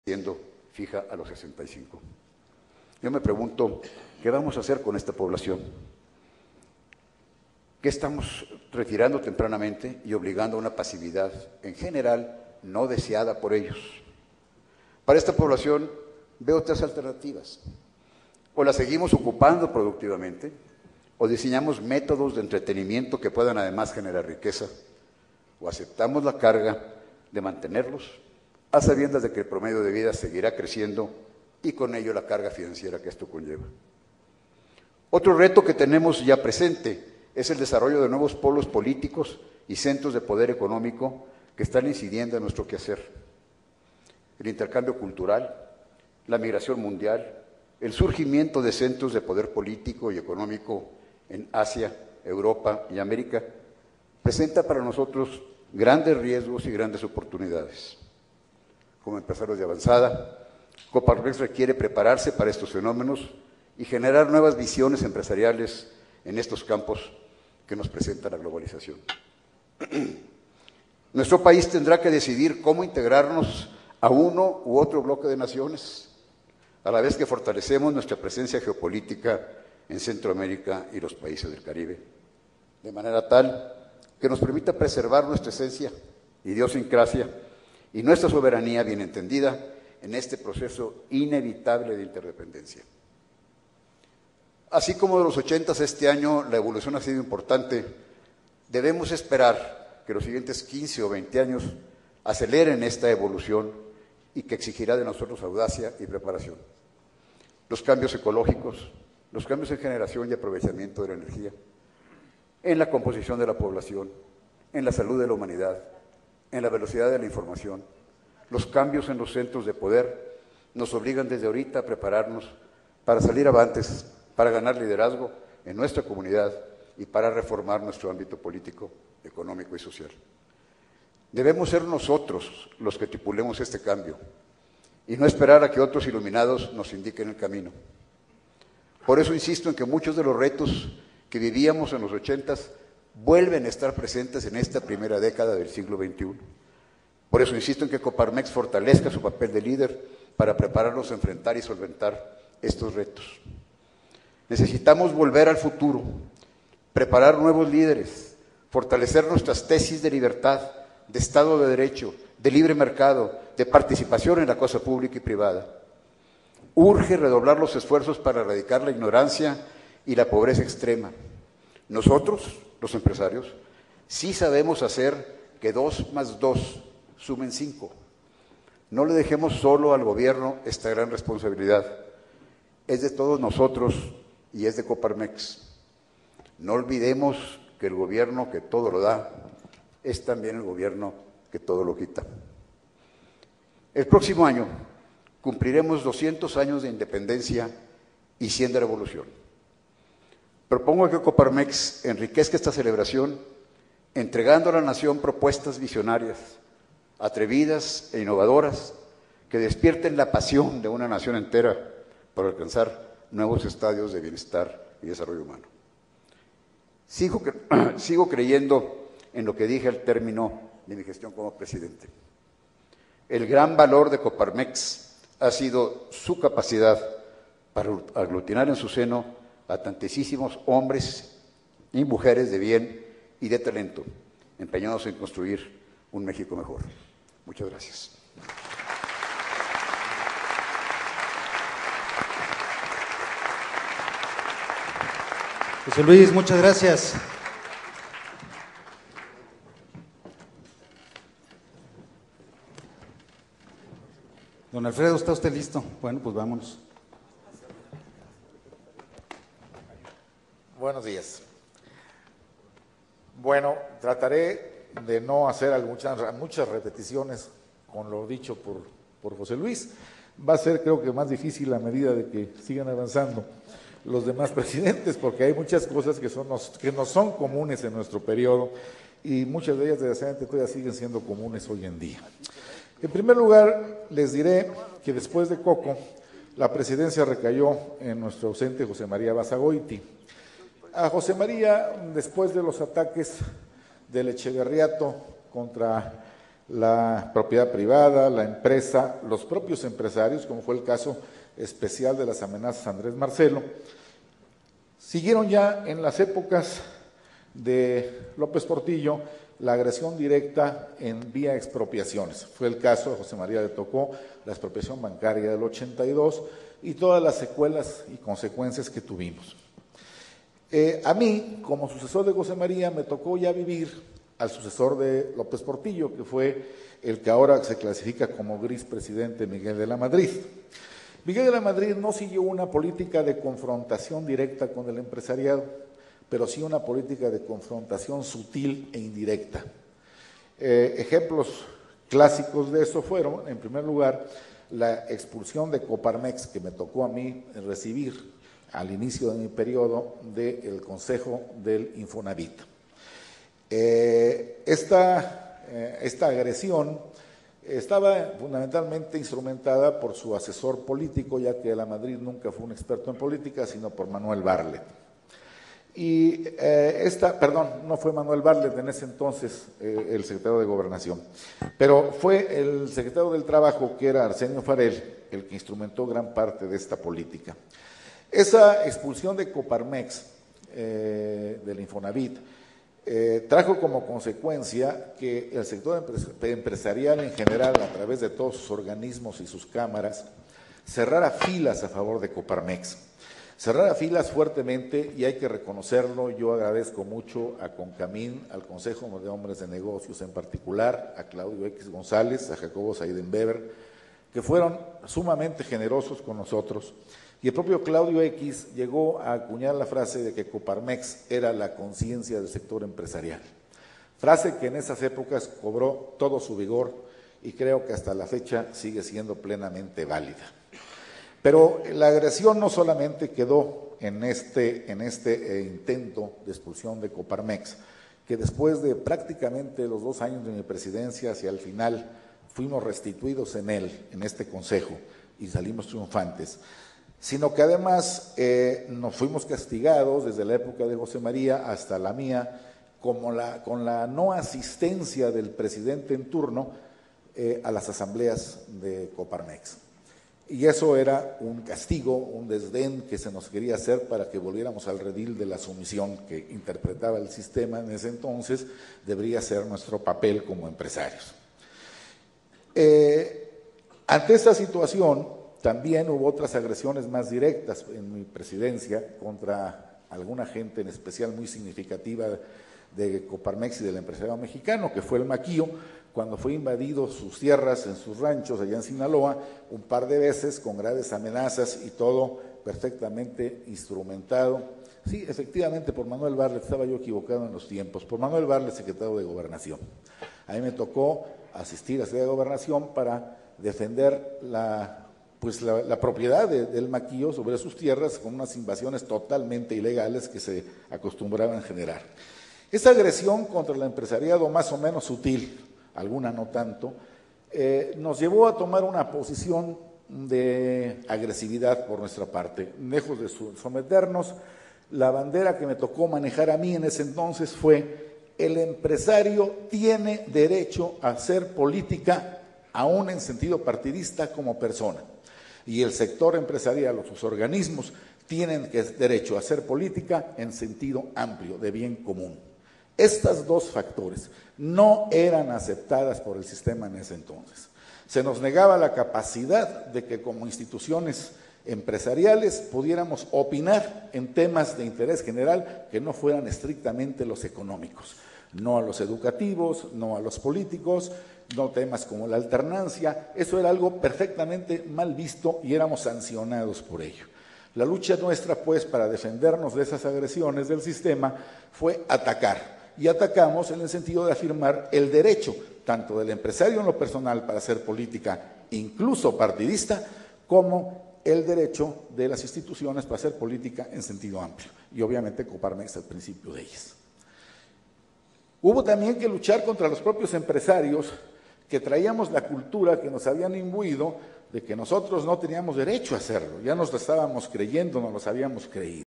siendo fija a los 65. Yo me pregunto, ¿qué vamos a hacer con esta población? ¿Qué estamos retirando tempranamente y obligando a una pasividad, en general, no deseada por ellos? Para esta población veo tres alternativas. O la seguimos ocupando productivamente, o diseñamos métodos de entretenimiento que puedan además generar riqueza, o aceptamos la carga de mantenerlos a sabiendas de que el promedio de vida seguirá creciendo y con ello la carga financiera que esto conlleva. Otro reto que tenemos ya presente es el desarrollo de nuevos polos políticos y centros de poder económico que están incidiendo en nuestro quehacer. El intercambio cultural, la migración mundial, el surgimiento de centros de poder político y económico en Asia, Europa y América presenta para nosotros grandes riesgos y grandes oportunidades. Como empresarios de avanzada, Coparmex requiere prepararse para estos fenómenos y generar nuevas visiones empresariales en estos campos que nos presenta la globalización. Nuestro país tendrá que decidir cómo integrarnos a uno u otro bloque de naciones, a la vez que fortalecemos nuestra presencia geopolítica en Centroamérica y los países del Caribe, de manera tal que nos permita preservar nuestra esencia, idiosincrasia y nuestra soberanía bien entendida en este proceso inevitable de interdependencia. Así como de los 80s este año la evolución ha sido importante, debemos esperar que los siguientes 15 o 20 años aceleren esta evolución y que exigirá de nosotros audacia y preparación. Los cambios ecológicos, los cambios en generación y aprovechamiento de la energía, en la composición de la población, en la salud de la humanidad, en la velocidad de la información, los cambios en los centros de poder nos obligan desde ahorita a prepararnos para salir avantes, para ganar liderazgo en nuestra comunidad y para reformar nuestro ámbito político, económico y social. Debemos ser nosotros los que tripulemos este cambio y no esperar a que otros iluminados nos indiquen el camino. Por eso insisto en que muchos de los retos que vivíamos en los 80s vuelven a estar presentes en esta primera década del siglo XXI. Por eso insisto en que Coparmex fortalezca su papel de líder para prepararnos a enfrentar y solventar estos retos. Necesitamos volver al futuro, preparar nuevos líderes, fortalecer nuestras tesis de libertad, de Estado de Derecho, de libre mercado, de participación en la cosa pública y privada. Urge redoblar los esfuerzos para erradicar la ignorancia y la pobreza extrema. Nosotros, los empresarios, sí sabemos hacer que 2 más 2 sumen 5. No le dejemos solo al gobierno esta gran responsabilidad. Es de todos nosotros y es de Coparmex. No olvidemos que el gobierno que todo lo da es también el gobierno que todo lo quita. El próximo año cumpliremos 200 años de independencia y 100 de revolución. Propongo que Coparmex enriquezca esta celebración entregando a la nación propuestas visionarias, atrevidas e innovadoras que despierten la pasión de una nación entera para alcanzar nuevos estadios de bienestar y desarrollo humano. Sigo creyendo en lo que dije al término de mi gestión como presidente. El gran valor de Coparmex ha sido su capacidad para aglutinar en su seno a tantísimos hombres y mujeres de bien y de talento, empeñados en construir un México mejor. Muchas gracias. José Luis, muchas gracias. Don Alfredo, ¿está usted listo? Bueno, pues vámonos. Buenos días. Bueno, trataré de no hacer muchas repeticiones con lo dicho por José Luis. Va a ser, creo que, más difícil a medida de que sigan avanzando los demás presidentes, porque hay muchas cosas que no son comunes en nuestro periodo y muchas de ellas, desgraciadamente, todavía siguen siendo comunes hoy en día. En primer lugar, les diré que después de Coco, la presidencia recayó en nuestro ausente José María Basagoiti. A José María, después de los ataques del Echeverriato contra la propiedad privada, la empresa, los propios empresarios, como fue el caso especial de las amenazas a Andrés Marcelo. Siguieron ya en las épocas de López Portillo la agresión directa en vía expropiaciones. Fue el caso de José María de Tocó, la expropiación bancaria del 82 y todas las secuelas y consecuencias que tuvimos. A mí, como sucesor de José María, me tocó ya vivir al sucesor de López Portillo, que fue el que ahora se clasifica como gris presidente, Miguel de la Madrid. Miguel de la Madrid no siguió una política de confrontación directa con el empresariado, pero sí una política de confrontación sutil e indirecta. Ejemplos clásicos de eso fueron, en primer lugar, la expulsión de Coparmex, que me tocó a mí recibir al inicio de mi periodo del Consejo del Infonavit. Esta agresión estaba fundamentalmente instrumentada por su asesor político, ya que de la Madrid nunca fue un experto en política, sino por Manuel Barlet. Y no fue Manuel Barlet en ese entonces el secretario de Gobernación, pero fue el secretario del Trabajo, que era Arsenio Farell, el que instrumentó gran parte de esta política. Esa expulsión de Coparmex del Infonavit trajo como consecuencia que el sector empresarial en general, a través de todos sus organismos y sus cámaras, cerrara filas a favor de Coparmex. Cerrara filas fuertemente, y hay que reconocerlo. Yo agradezco mucho a Concamín, al Consejo de Hombres de Negocios en particular, a Claudio X González, a Jacobo Seidenberger, que fueron sumamente generosos con nosotros. Y el propio Claudio X llegó a acuñar la frase de que Coparmex era la conciencia del sector empresarial. Frase que en esas épocas cobró todo su vigor y creo que hasta la fecha sigue siendo plenamente válida. Pero la agresión no solamente quedó en este intento de expulsión de Coparmex, que después de prácticamente los 2 años de mi presidencia, hacia el final, fuimos restituidos en este consejo, y salimos triunfantes, sino que además nos fuimos castigados desde la época de José María hasta la mía, con la no asistencia del presidente en turno a las asambleas de Coparmex. Y eso era un castigo, un desdén que se nos quería hacer para que volviéramos al redil de la sumisión que interpretaba el sistema en ese entonces, debería ser nuestro papel como empresarios. Ante esta situación, también hubo otras agresiones más directas en mi presidencia contra alguna gente, en especial muy significativa de Coparmex y del empresariado mexicano, que fue el Maquío, cuando fue invadido sus tierras en sus ranchos allá en Sinaloa, un par de veces con graves amenazas y todo perfectamente instrumentado. Sí, efectivamente, por Manuel Barlet, estaba yo equivocado en los tiempos, por Manuel Barlet, secretario de Gobernación. A mí me tocó asistir a la Secretaría de Gobernación para defender la propiedad del Maquío sobre sus tierras, con unas invasiones totalmente ilegales que se acostumbraban a generar. Esa agresión contra el empresariado, más o menos sutil, alguna no tanto, nos llevó a tomar una posición de agresividad por nuestra parte. Lejos de someternos, la bandera que me tocó manejar a mí en ese entonces fue: el empresario tiene derecho a hacer política, aún en sentido partidista, como persona. Y el sector empresarial o sus organismos tienen derecho a hacer política en sentido amplio, de bien común. Estas dos factores no eran aceptadas por el sistema en ese entonces. Se nos negaba la capacidad de que como instituciones empresariales pudiéramos opinar en temas de interés general que no fueran estrictamente los económicos, no a los educativos, no a los políticos, no temas como la alternancia. Eso era algo perfectamente mal visto y éramos sancionados por ello. La lucha nuestra, pues, para defendernos de esas agresiones del sistema fue atacar. Y atacamos en el sentido de afirmar el derecho, tanto del empresario en lo personal para hacer política, incluso partidista, como el derecho de las instituciones para hacer política en sentido amplio. Y obviamente Coparmex al principio de ellas. Hubo también que luchar contra los propios empresarios que traíamos la cultura que nos habían imbuido de que nosotros no teníamos derecho a hacerlo. Ya nos lo estábamos creyendo, nos lo habíamos creído.